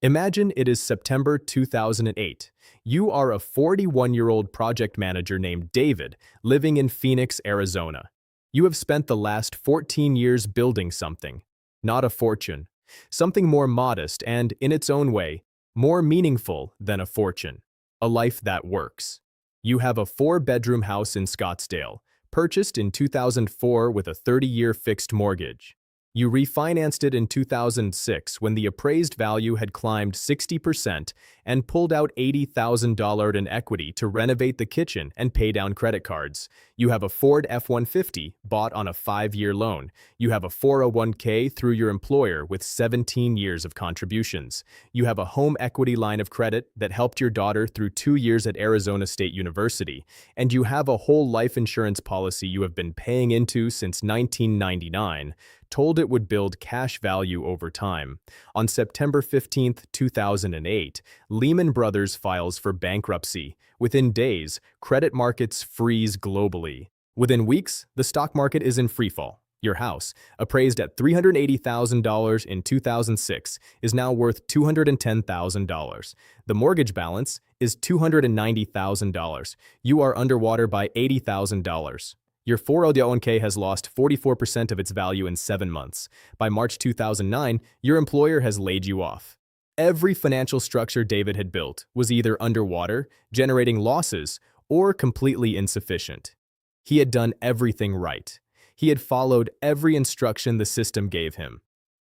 Imagine it is September 2008. You are a 41-year-old project manager named David living in Phoenix, Arizona. You have spent the last 14 years building something, not a fortune, something more modest and, in its own way, more meaningful than a fortune, a life that works. You have a four-bedroom house in Scottsdale, purchased in 2004 with a 30-year fixed mortgage. You refinanced it in 2006 when the appraised value had climbed 60% and pulled out $80,000 in equity to renovate the kitchen and pay down credit cards. You have a Ford F-150 bought on a 5-year loan. You have a 401k through your employer with 17 years of contributions. You have a home equity line of credit that helped your daughter through 2 years at Arizona State University. And you have a whole life insurance policy you have been paying into since 1999. Told it would build cash value over time. On September 15, 2008, Lehman Brothers files for bankruptcy. Within days, credit markets freeze globally. Within weeks, the stock market is in freefall. Your house, appraised at $380,000 in 2006, is now worth $210,000. The mortgage balance is $290,000. You are underwater by $80,000. Your 401k has lost 44% of its value in 7 months. By March 2009, your employer has laid you off. Every financial structure David had built was either underwater, generating losses, or completely insufficient. He had done everything right. He had followed every instruction the system gave him.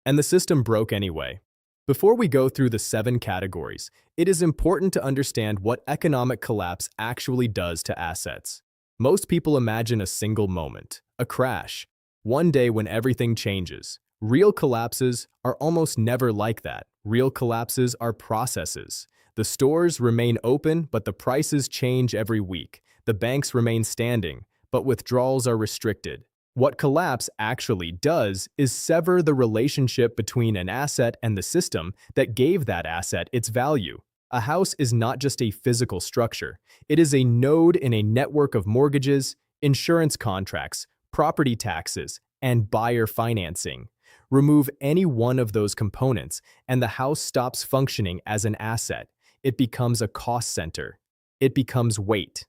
And the system broke anyway. Before we go through the 7 categories, it is important to understand what economic collapse actually does to assets. Most people imagine a single moment, a crash, one day when everything changes. Real collapses are almost never like that. Real collapses are processes. The stores remain open, but the prices change every week. The banks remain standing, but withdrawals are restricted. What collapse actually does is sever the relationship between an asset and the system that gave that asset its value. A house is not just a physical structure. It is a node in a network of mortgages, insurance contracts, property taxes, and buyer financing. Remove any one of those components, and the house stops functioning as an asset. It becomes a cost center. It becomes weight.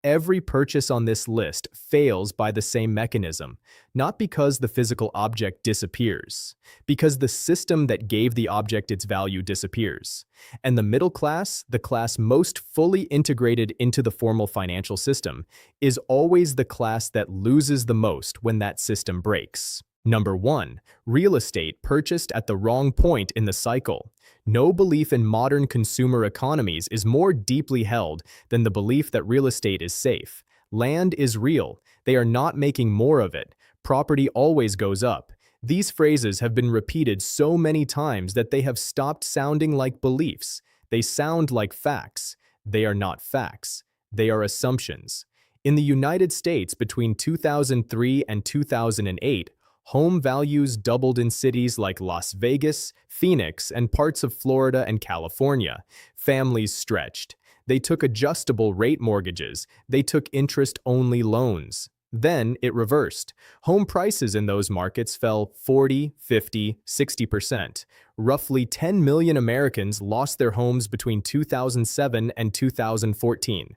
Every purchase on this list fails by the same mechanism, not because the physical object disappears, because the system that gave the object its value disappears. And the middle class, the class most fully integrated into the formal financial system, is always the class that loses the most when that system breaks. Number 1. Real estate purchased at the wrong point in the cycle. No belief in modern consumer economies is more deeply held than the belief that real estate is safe. Land is real. They are not making more of it. Property always goes up. These phrases have been repeated so many times that they have stopped sounding like beliefs. They sound like facts. They are not facts. They are assumptions. In the United States between 2003 and 2008, home values doubled in cities like Las Vegas, Phoenix, and parts of Florida and California. Families stretched. They took adjustable rate mortgages. They took interest-only loans. Then it reversed. Home prices in those markets fell 40, 50, 60%. Roughly 10 million Americans lost their homes between 2007 and 2014.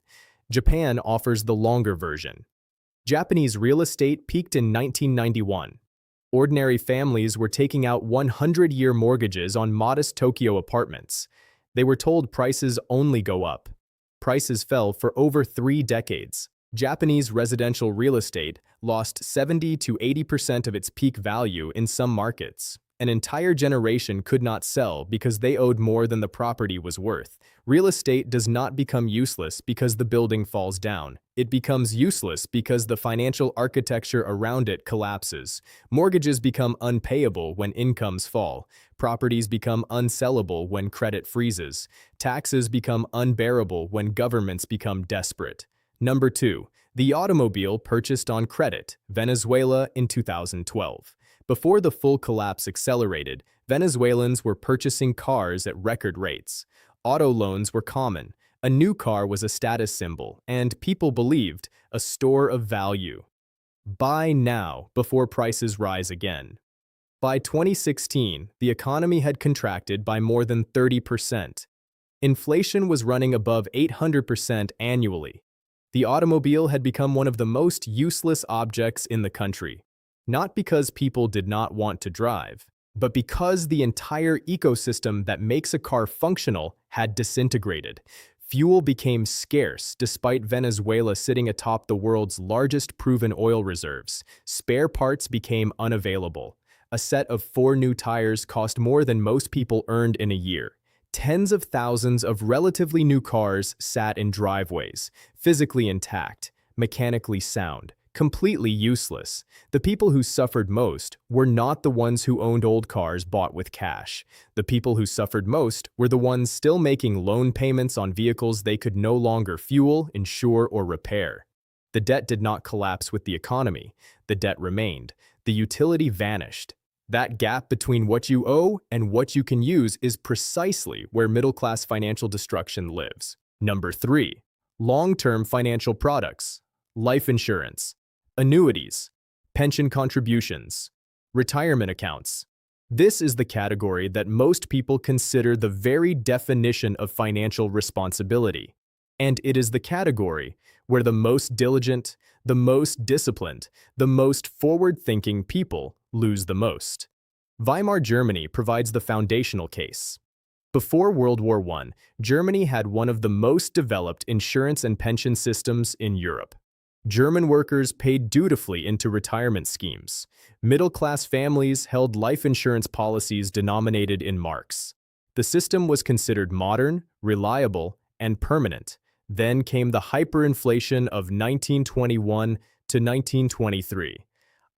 Japan offers the longer version. Japanese real estate peaked in 1991. Ordinary families were taking out 100-year mortgages on modest Tokyo apartments. They were told prices only go up. Prices fell for over 3 decades. Japanese residential real estate lost 70 to 80% of its peak value in some markets. An entire generation could not sell because they owed more than the property was worth. Real estate does not become useless because the building falls down. It becomes useless because the financial architecture around it collapses. Mortgages become unpayable when incomes fall. Properties become unsellable when credit freezes. Taxes become unbearable when governments become desperate. Number 2. The automobile purchased on credit, Venezuela in 2012. Before the full collapse accelerated, Venezuelans were purchasing cars at record rates. Auto loans were common. A new car was a status symbol, and people believed a store of value. Buy now before prices rise again. By 2016, the economy had contracted by more than 30%. Inflation was running above 800% annually. The automobile had become one of the most useless objects in the country, not because people did not want to drive, but because the entire ecosystem that makes a car functional had disintegrated. Fuel became scarce despite Venezuela sitting atop the world's largest proven oil reserves. Spare parts became unavailable. A set of 4 new tires cost more than most people earned in a year. Tens of thousands of relatively new cars sat in driveways, physically intact, mechanically sound, completely useless. The people who suffered most were not the ones who owned old cars bought with cash. The people who suffered most were the ones still making loan payments on vehicles they could no longer fuel, insure, or repair. The debt did not collapse with the economy. The debt remained. The utility vanished. That gap between what you owe and what you can use is precisely where middle-class financial destruction lives. Number 3. Long-term financial products. Life insurance, annuities, pension contributions, retirement accounts. This is the category that most people consider the very definition of financial responsibility. And it is the category where the most diligent, the most disciplined, the most forward-thinking people lose the most. Weimar Germany provides the foundational case. Before World War I, Germany had one of the most developed insurance and pension systems in Europe. German workers paid dutifully into retirement schemes. Middle-class families held life insurance policies denominated in marks. The system was considered modern, reliable, and permanent. Then came the hyperinflation of 1921 to 1923.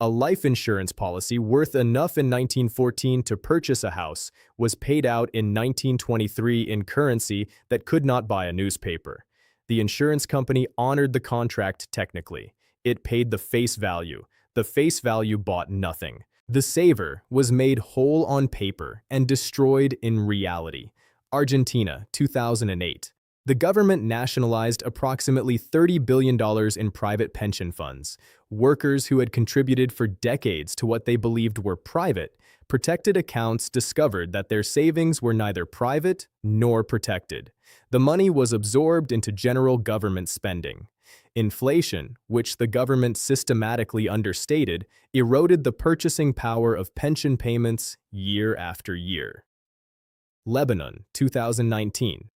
A life insurance policy worth enough in 1914 to purchase a house was paid out in 1923 in currency that could not buy a newspaper. The insurance company honored the contract technically. It paid the face value. The face value bought nothing. The saver was made whole on paper and destroyed in reality. Argentina, 2008. The government nationalized approximately $30 billion in private pension funds. Workers who had contributed for decades to what they believed were private, protected accounts discovered that their savings were neither private nor protected. The money was absorbed into general government spending. Inflation, which the government systematically understated, eroded the purchasing power of pension payments year after year. Lebanon, 2019.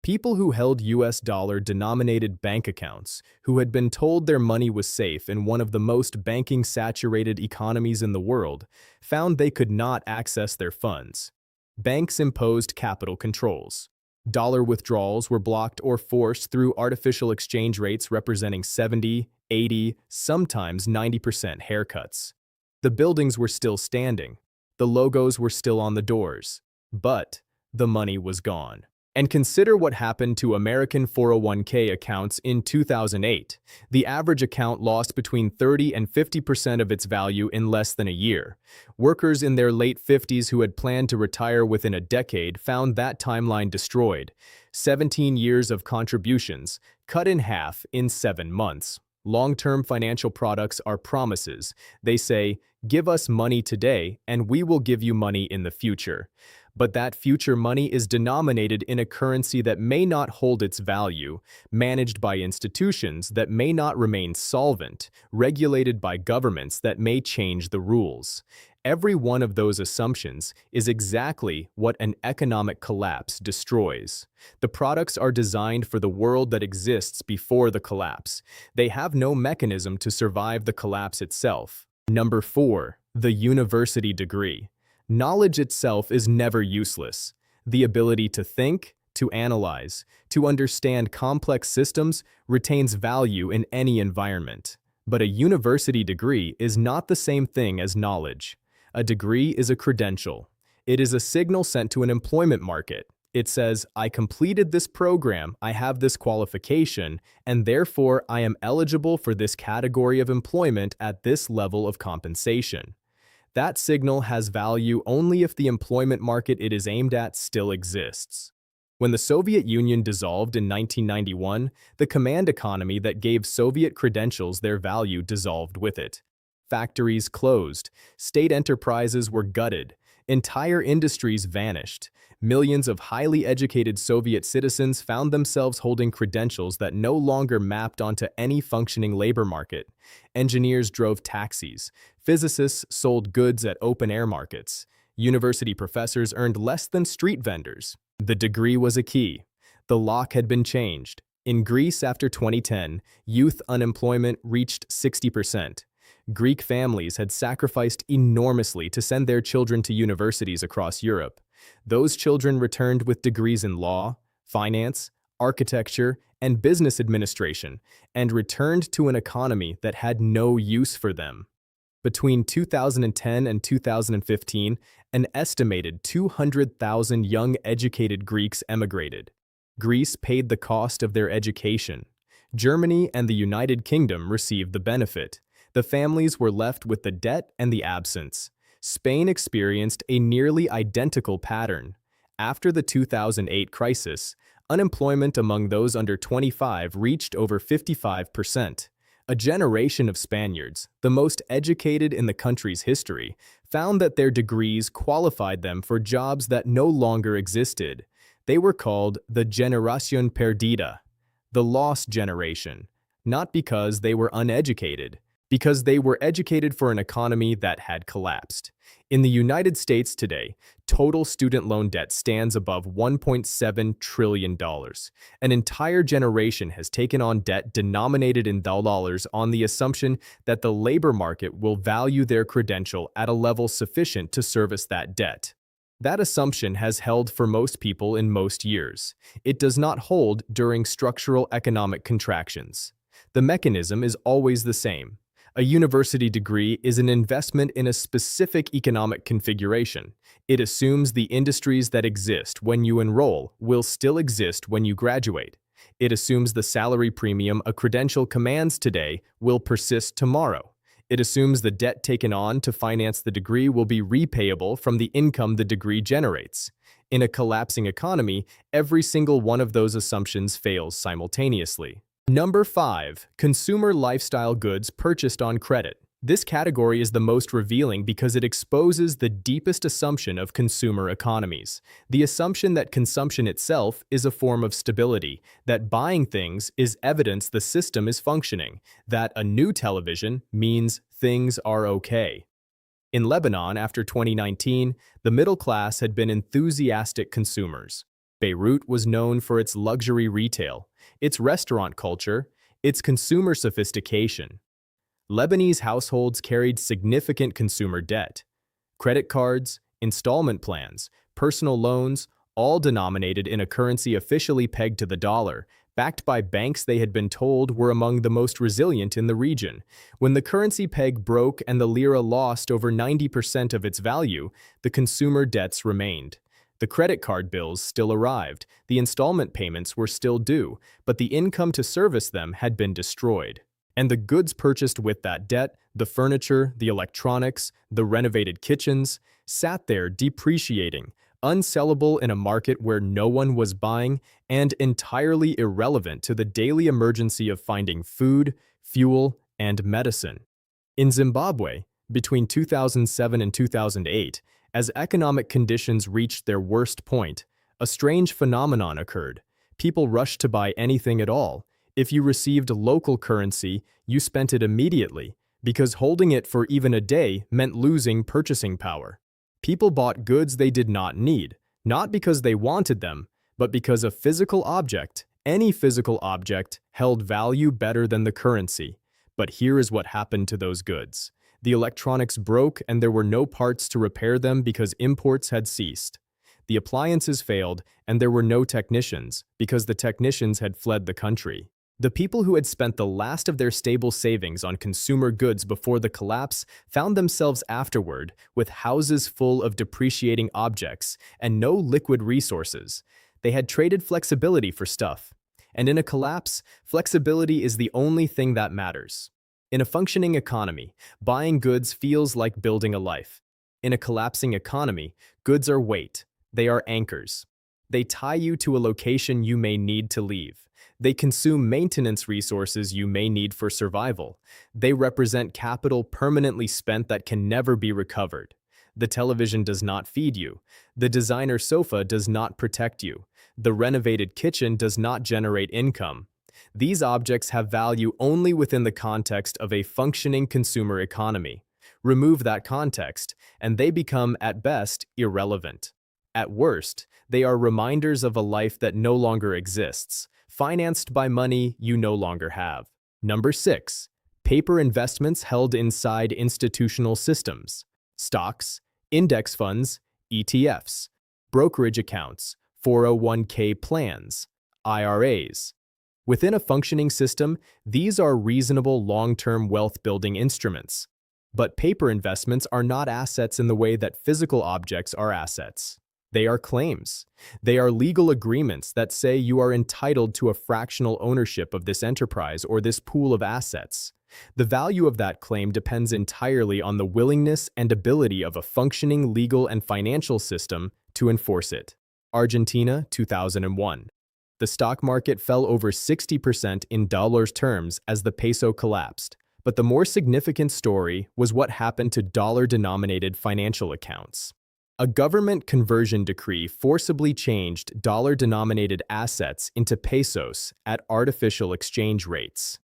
People who held US dollar-denominated bank accounts, who had been told their money was safe in one of the most banking-saturated economies in the world, found they could not access their funds. Banks imposed capital controls. Dollar withdrawals were blocked or forced through artificial exchange rates representing 70, 80, sometimes 90% haircuts. The buildings were still standing. The logos were still on the doors. But the money was gone. And consider what happened to American 401k accounts in 2008. The average account lost between 30 and 50% of its value in less than a year. Workers in their late 50s who had planned to retire within a decade found that timeline destroyed. 17 years of contributions, cut in half in 7 months. Long-term financial products are promises. They say, "Give us money today, and we will give you money in the future." But that future money is denominated in a currency that may not hold its value, managed by institutions that may not remain solvent, regulated by governments that may change the rules. Every one of those assumptions is exactly what an economic collapse destroys. The products are designed for the world that exists before the collapse. They have no mechanism to survive the collapse itself. Number 4, the university degree. Knowledge itself is never useless. The ability to think, to analyze, to understand complex systems retains value in any environment. But a university degree is not the same thing as knowledge. A degree is a credential. It is a signal sent to an employment market. It says, "I completed this program, I have this qualification, and therefore I am eligible for this category of employment at this level of compensation." That signal has value only if the employment market it is aimed at still exists. When the Soviet Union dissolved in 1991, the command economy that gave Soviet credentials their value dissolved with it. Factories closed, state enterprises were gutted, entire industries vanished. Millions of highly educated Soviet citizens found themselves holding credentials that no longer mapped onto any functioning labor market. Engineers drove taxis, physicists sold goods at open-air markets, university professors earned less than street vendors. The degree was a key. The lock had been changed. In Greece after 2010, youth unemployment reached 60%. Greek families had sacrificed enormously to send their children to universities across Europe. Those children returned with degrees in law, finance, architecture, and business administration, and returned to an economy that had no use for them. Between 2010 and 2015, an estimated 200,000 young educated Greeks emigrated. Greece paid the cost of their education. Germany and the United Kingdom received the benefit. The families were left with the debt and the absence. Spain experienced a nearly identical pattern. After the 2008 crisis, unemployment among those under 25 reached over 55%. A generation of Spaniards, the most educated in the country's history, found that their degrees qualified them for jobs that no longer existed. They were called the Generación Perdida, the lost generation, not because they were uneducated, because they were educated for an economy that had collapsed. In the United States today, total student loan debt stands above $1.7 trillion. An entire generation has taken on debt denominated in dollars on the assumption that the labor market will value their credential at a level sufficient to service that debt. That assumption has held for most people in most years. It does not hold during structural economic contractions. The mechanism is always the same. A university degree is an investment in a specific economic configuration. It assumes the industries that exist when you enroll will still exist when you graduate. It assumes the salary premium a credential commands today will persist tomorrow. It assumes the debt taken on to finance the degree will be repayable from the income the degree generates. In a collapsing economy, every single one of those assumptions fails simultaneously. Number 5. Consumer lifestyle goods purchased on credit. This category is the most revealing because it exposes the deepest assumption of consumer economies. The assumption that consumption itself is a form of stability, that buying things is evidence the system is functioning, that a new television means things are okay. In Lebanon after 2019, the middle class had been enthusiastic consumers. Beirut was known for its luxury retail, its restaurant culture, its consumer sophistication. Lebanese households carried significant consumer debt. Credit cards, installment plans, personal loans, all denominated in a currency officially pegged to the dollar, backed by banks they had been told were among the most resilient in the region. When the currency peg broke and the lira lost over 90% of its value, the consumer debts remained. The credit card bills still arrived, the installment payments were still due, but the income to service them had been destroyed. And the goods purchased with that debt, the furniture, the electronics, the renovated kitchens, sat there depreciating, unsellable in a market where no one was buying, and entirely irrelevant to the daily emergency of finding food, fuel, and medicine. In Zimbabwe, between 2007 and 2008, as economic conditions reached their worst point, a strange phenomenon occurred. People rushed to buy anything at all. If you received local currency, you spent it immediately, because holding it for even a day meant losing purchasing power. People bought goods they did not need, not because they wanted them, but because a physical object, any physical object, held value better than the currency. But here is what happened to those goods. The electronics broke and there were no parts to repair them because imports had ceased. The appliances failed and there were no technicians because the technicians had fled the country. The people who had spent the last of their stable savings on consumer goods before the collapse found themselves afterward with houses full of depreciating objects and no liquid resources. They had traded flexibility for stuff. And in a collapse, flexibility is the only thing that matters. In a functioning economy, buying goods feels like building a life. In a collapsing economy, goods are weight. They are anchors. They tie you to a location you may need to leave. They consume maintenance resources you may need for survival. They represent capital permanently spent that can never be recovered. The television does not feed you. The designer sofa does not protect you. The renovated kitchen does not generate income. These objects have value only within the context of a functioning consumer economy. Remove that context, and they become, at best, irrelevant. At worst, they are reminders of a life that no longer exists, financed by money you no longer have. Number 6. Paper investments held inside institutional systems. Stocks, index funds, ETFs, brokerage accounts, 401k plans, IRAs. Within a functioning system, these are reasonable long-term wealth-building instruments. But paper investments are not assets in the way that physical objects are assets. They are claims. They are legal agreements that say you are entitled to a fractional ownership of this enterprise or this pool of assets. The value of that claim depends entirely on the willingness and ability of a functioning legal and financial system to enforce it. Argentina, 2001. The stock market fell over 60% in dollars terms as the peso collapsed. But the more significant story was what happened to dollar-denominated financial accounts. A government conversion decree forcibly changed dollar-denominated assets into pesos at artificial exchange rates.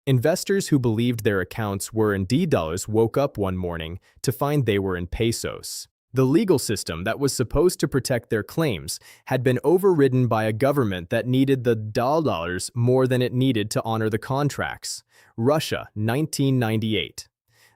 Investors who believed their accounts were indeed dollars woke up one morning to find they were in pesos. The legal system that was supposed to protect their claims had been overridden by a government that needed the dollars more than it needed to honor the contracts. Russia, 1998.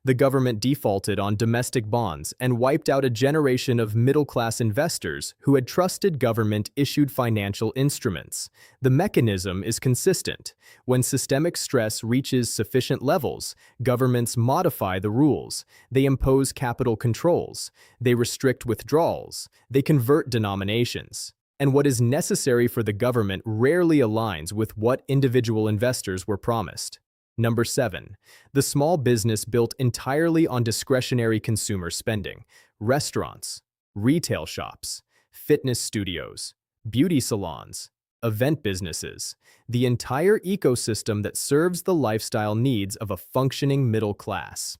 The government defaulted on domestic bonds and wiped out a generation of middle-class investors who had trusted government-issued financial instruments. The mechanism is consistent. When systemic stress reaches sufficient levels, governments modify the rules. They impose capital controls. They restrict withdrawals. They convert denominations. And what is necessary for the government rarely aligns with what individual investors were promised. Number 7. The small business built entirely on discretionary consumer spending. Restaurants, retail shops, fitness studios, beauty salons, event businesses. The entire ecosystem that serves the lifestyle needs of a functioning middle class.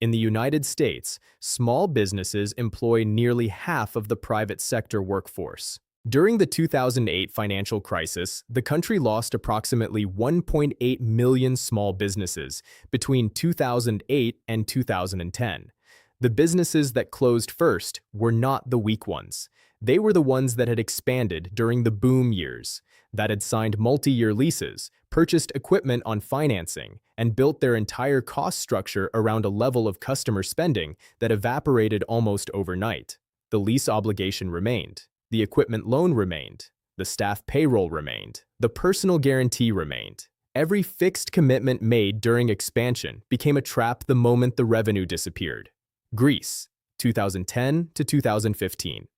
In the United States, small businesses employ nearly half of the private sector workforce. During the 2008 financial crisis, the country lost approximately 1.8 million small businesses between 2008 and 2010. The businesses that closed first were not the weak ones. They were the ones that had expanded during the boom years, that had signed multi-year leases, purchased equipment on financing, and built their entire cost structure around a level of customer spending that evaporated almost overnight. The lease obligation remained. The equipment loan remained, the staff payroll remained, the personal guarantee remained. Every fixed commitment made during expansion became a trap the moment the revenue disappeared. Greece, 2010 to 2015.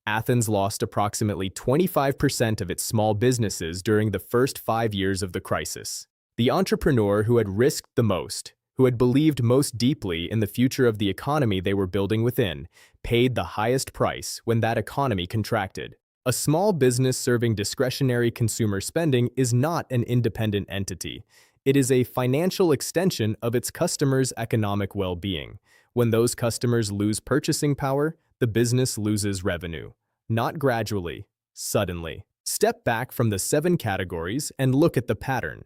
Athens lost approximately 25% of its small businesses during the first 5 years of the crisis. The entrepreneur who had risked the most, who had believed most deeply in the future of the economy they were building within, paid the highest price when that economy contracted. A small business serving discretionary consumer spending is not an independent entity. It is a financial extension of its customers' economic well-being. When those customers lose purchasing power, the business loses revenue. Not gradually, suddenly. Step back from the 7 categories and look at the pattern.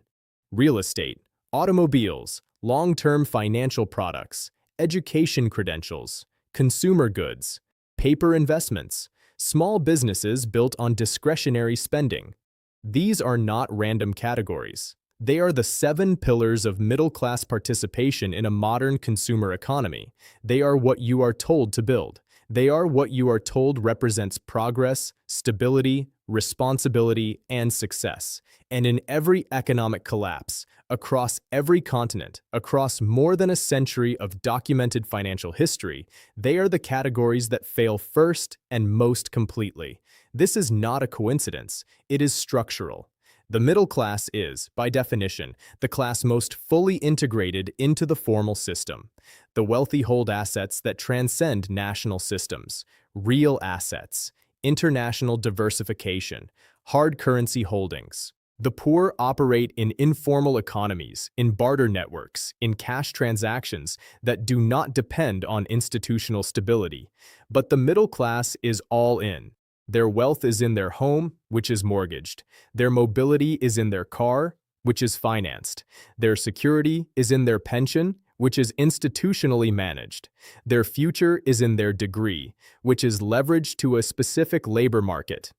Real estate, automobiles, long-term financial products, education credentials, consumer goods, paper investments, small businesses built on discretionary spending. These are not random categories. They are the 7 pillars of middle-class participation in a modern consumer economy. They are what you are told to build. They are what you are told represents progress, stability, responsibility, and success. And in every economic collapse, across every continent, across more than a century of documented financial history, they are the categories that fail first and most completely. This is not a coincidence. It is structural. The middle class is, by definition, the class most fully integrated into the formal system. The wealthy hold assets that transcend national systems, real assets, International diversification, hard currency holdings. The poor operate in informal economies, in barter networks, in cash transactions that do not depend on institutional stability. But the middle class is all in. Their wealth is in their home, which is mortgaged. Their mobility is in their car, which is financed. Their security is in their pension, which is institutionally managed. Their future is in their degree, which is leveraged to a specific labor market.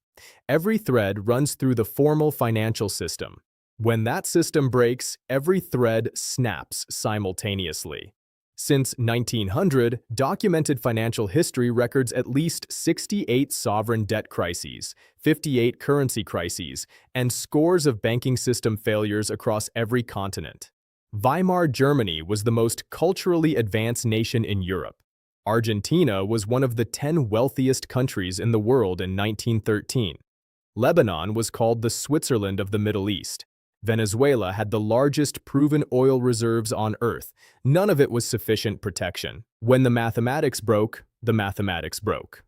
Every thread runs through the formal financial system. When that system breaks, every thread snaps simultaneously. Since 1900, documented financial history records at least 68 sovereign debt crises, 58 currency crises, and scores of banking system failures across every continent. Weimar Germany was the most culturally advanced nation in Europe. Argentina was one of the 10 wealthiest countries in the world in 1913. Lebanon was called the Switzerland of the Middle East. Venezuela had the largest proven oil reserves on Earth. None of it was sufficient protection. When the mathematics broke, the mathematics broke.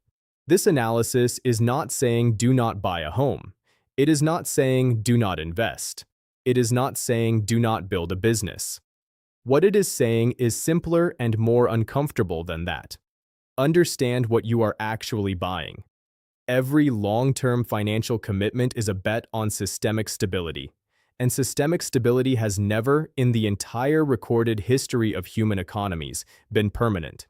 This analysis is not saying do not buy a home. It is not saying do not invest. It is not saying do not build a business. What it is saying is simpler and more uncomfortable than that. Understand what you are actually buying. Every long-term financial commitment is a bet on systemic stability. And systemic stability has never, in the entire recorded history of human economies, been permanent.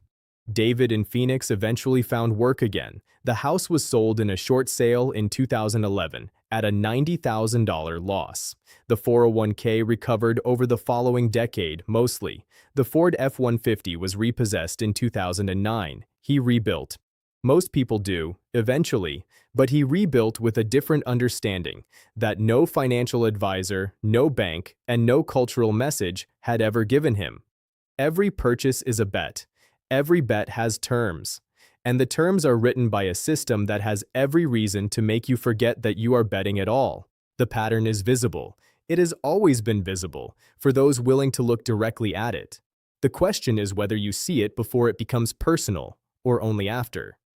David in Phoenix eventually found work again. The house was sold in a short sale in 2011 at a $90,000 loss. The 401k recovered over the following decade, mostly. The Ford F-150 was repossessed in 2009. He rebuilt. Most people do, eventually, but he rebuilt with a different understanding that no financial advisor, no bank, and no cultural message had ever given him. Every purchase is a bet. Every bet has terms. And the terms are written by a system that has every reason to make you forget that you are betting at all. The pattern is visible. It has always been visible for those willing to look directly at it. The question is whether you see it before it becomes personal, or only after.